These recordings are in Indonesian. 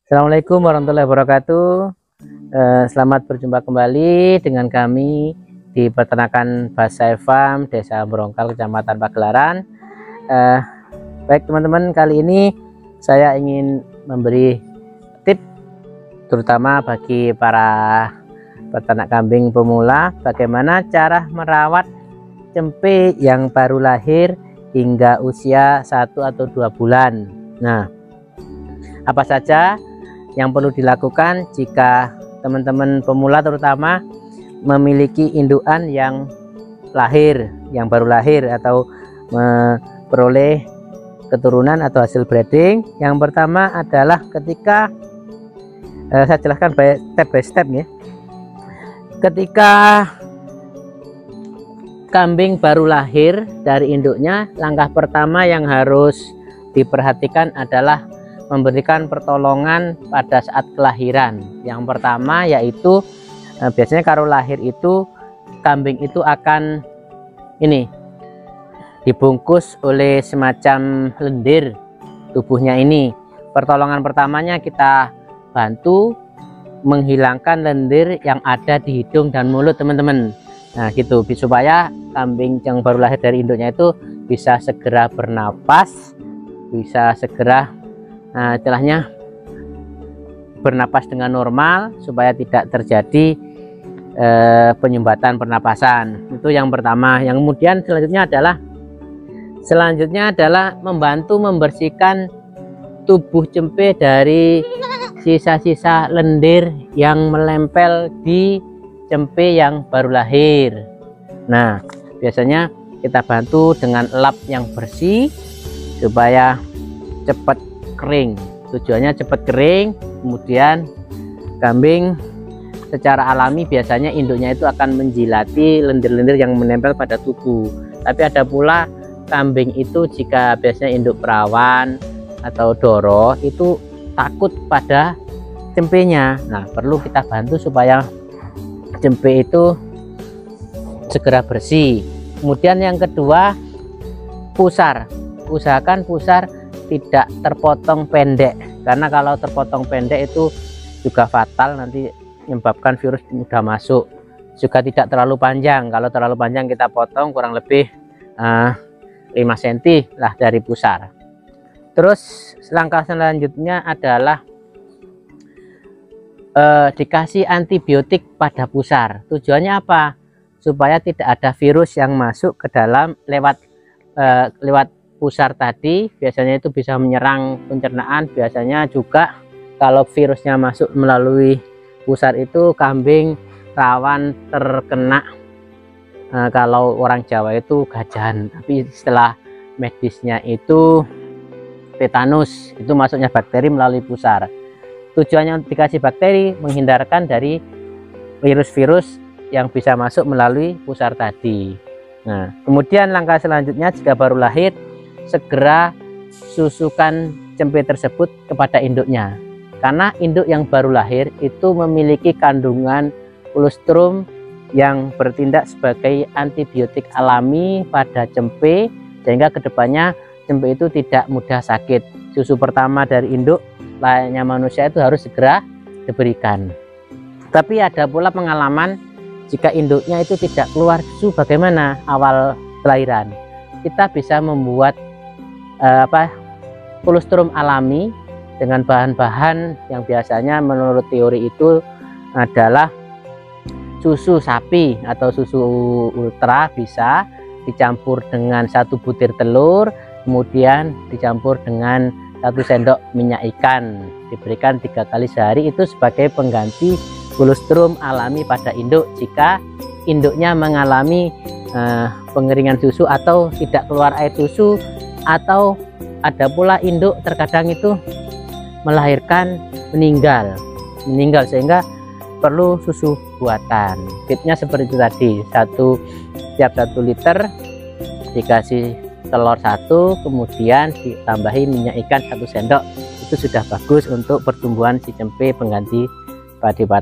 Assalamualaikum warahmatullahi wabarakatuh. Selamat berjumpa kembali dengan kami di Peternakan Basai Farm Desa Brongkal, Kecamatan Pagelaran. Baik teman-teman, kali ini saya ingin memberi tip terutama bagi para peternak kambing pemula, bagaimana cara merawat cempe yang baru lahir hingga usia 1 atau 2 bulan. Nah, apa saja yang perlu dilakukan jika teman-teman pemula terutama memiliki indukan yang baru lahir atau memperoleh keturunan atau hasil breeding. Yang pertama adalah ketika saya jelaskan step by step ya. Ketika kambing baru lahir dari induknya, langkah pertama yang harus diperhatikan adalah memberikan pertolongan pada saat kelahiran. Yang pertama yaitu biasanya kalau lahir itu kambing itu akan dibungkus oleh semacam lendir tubuhnya ini. Pertolongan pertamanya kita bantu menghilangkan lendir yang ada di hidung dan mulut teman-teman. Nah gitu, supaya kambing yang baru lahir dari induknya itu bisa segera bernapas, bisa segera istilahnya bernapas dengan normal supaya tidak terjadi penyumbatan pernapasan. Itu yang pertama. Yang kemudian selanjutnya adalah membantu membersihkan tubuh cempe dari sisa-sisa lendir yang menempel di cempe yang baru lahir. Nah, biasanya kita bantu dengan lap yang bersih supaya cepat kering. Tujuannya cepat kering, kemudian kambing secara alami biasanya induknya itu akan menjilati lendir-lendir yang menempel pada tubuh. Tapi ada pula kambing itu jika biasanya induk perawan atau doro itu takut pada cempenya. Nah, perlu kita bantu supaya cempe itu segera bersih. Kemudian yang kedua, pusar. Usahakan pusar tidak terpotong pendek, karena kalau terpotong pendek itu juga fatal, nanti menyebabkan virus mudah masuk. Juga tidak terlalu panjang. Kalau terlalu panjang kita potong kurang lebih 5 cm lah dari pusar. Terus langkah selanjutnya adalah dikasih antibiotik pada pusar. Tujuannya apa? Supaya tidak ada virus yang masuk ke dalam lewat pusar tadi. Biasanya itu bisa menyerang pencernaan. Biasanya juga kalau virusnya masuk melalui pusar itu kambing rawan terkena kalau orang Jawa itu gajahan, tapi istilah medisnya itu tetanus. Itu masuknya bakteri melalui pusar. Tujuannya untuk dikasih bakteri menghindarkan dari virus-virus yang bisa masuk melalui pusar tadi. Nah, kemudian langkah selanjutnya jika baru lahir, segera susukan cempe tersebut kepada induknya, karena induk yang baru lahir itu memiliki kandungan kolostrum yang bertindak sebagai antibiotik alami pada cempe, sehingga kedepannya cempe itu tidak mudah sakit. Susu pertama dari induk layaknya manusia itu harus segera diberikan. Tapi ada pula pengalaman jika induknya itu tidak keluar susu, bagaimana awal kelahiran? Kita bisa membuat kolostrum alami dengan bahan-bahan yang biasanya menurut teori itu adalah susu sapi atau susu ultra, bisa dicampur dengan 1 butir telur, kemudian dicampur dengan 1 sendok minyak ikan, diberikan 3 kali sehari. Itu sebagai pengganti kolostrum alami pada induk jika induknya mengalami pengeringan susu atau tidak keluar air susu, atau ada pula induk terkadang itu melahirkan meninggal sehingga perlu susu buatan. Tipnya seperti itu tadi, setiap 1 liter dikasih telur 1, kemudian ditambahi minyak ikan 1 sendok. Itu sudah bagus untuk pertumbuhan si cempe pengganti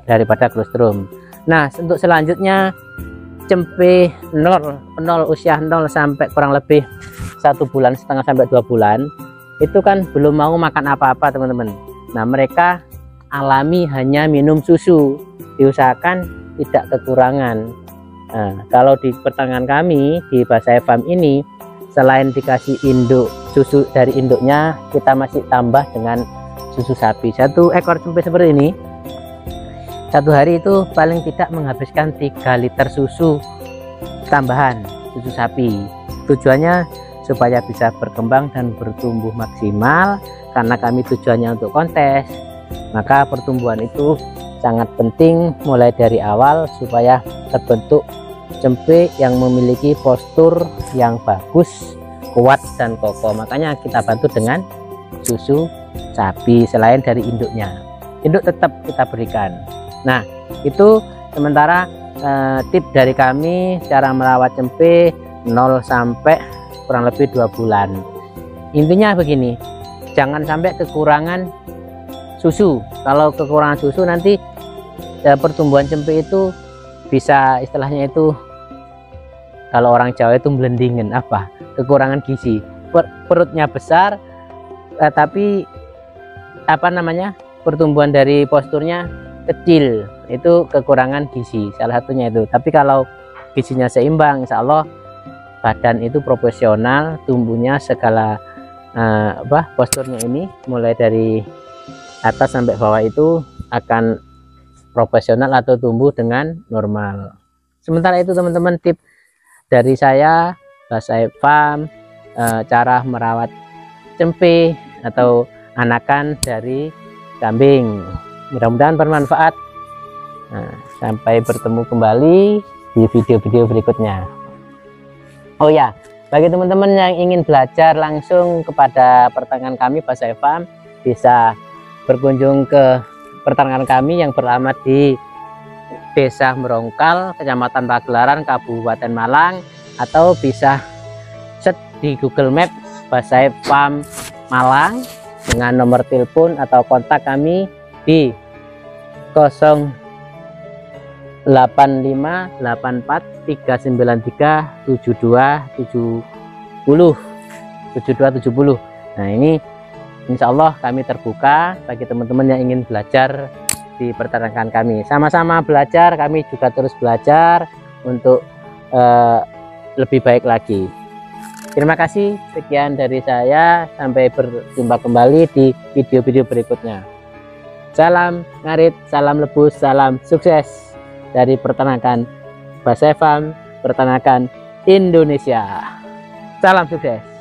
daripada kolostrum. Nah, untuk selanjutnya cempe usia 0 sampai kurang lebih 1,5 bulan sampai 2 bulan itu kan belum mau makan apa-apa teman-teman. Nah, mereka alami hanya minum susu, diusahakan tidak kekurangan. Nah, kalau di peternakan kami di Basai Farm ini, selain dikasih induk susu dari induknya, kita masih tambah dengan susu sapi. 1 ekor cempe seperti ini satu hari itu paling tidak menghabiskan 3 liter susu tambahan, susu sapi. Tujuannya supaya bisa berkembang dan bertumbuh maksimal, karena kami tujuannya untuk kontes. Maka pertumbuhan itu sangat penting mulai dari awal supaya terbentuk cempe yang memiliki postur yang bagus, kuat dan kokoh. Makanya kita bantu dengan susu sapi selain dari induknya. Induk tetap kita berikan. Nah, itu sementara tip dari kami cara merawat cempe 0 sampai kurang lebih 2 bulan. Intinya begini, jangan sampai kekurangan susu. Kalau kekurangan susu nanti pertumbuhan cempe itu bisa istilahnya itu, kalau orang Jawa itu melendingen, apa? Kekurangan gizi. Perutnya besar tapi apa namanya? Pertumbuhan dari posturnya kecil, itu kekurangan gizi salah satunya itu. Tapi kalau gizinya seimbang, insya Allah badan itu proporsional, tumbuhnya segala posturnya ini mulai dari atas sampai bawah itu akan proporsional atau tumbuh dengan normal. Sementara itu teman-teman, tip dari saya Basai Farm, cara merawat cempe atau anakan dari kambing. Mudah-mudahan bermanfaat. Nah, sampai bertemu kembali di video-video berikutnya. Oh ya, bagi teman-teman yang ingin belajar langsung kepada peternakan kami Basai Farm, bisa berkunjung ke peternakan kami yang beralamat di Desa Merongkal, Kecamatan Pagelaran, Kabupaten Malang, atau bisa search di Google Map Basai Farm Malang dengan nomor telepon atau kontak kami di 0858439372770. Nah, ini insya Allah kami terbuka bagi teman-teman yang ingin belajar di peternakan kami. Sama-sama belajar, kami juga terus belajar untuk lebih baik lagi. Terima kasih, sekian dari saya, sampai berjumpa kembali di video-video berikutnya. Salam ngarit, salam lebus, salam sukses dari peternakan Basai Farm, peternakan Indonesia. Salam sukses.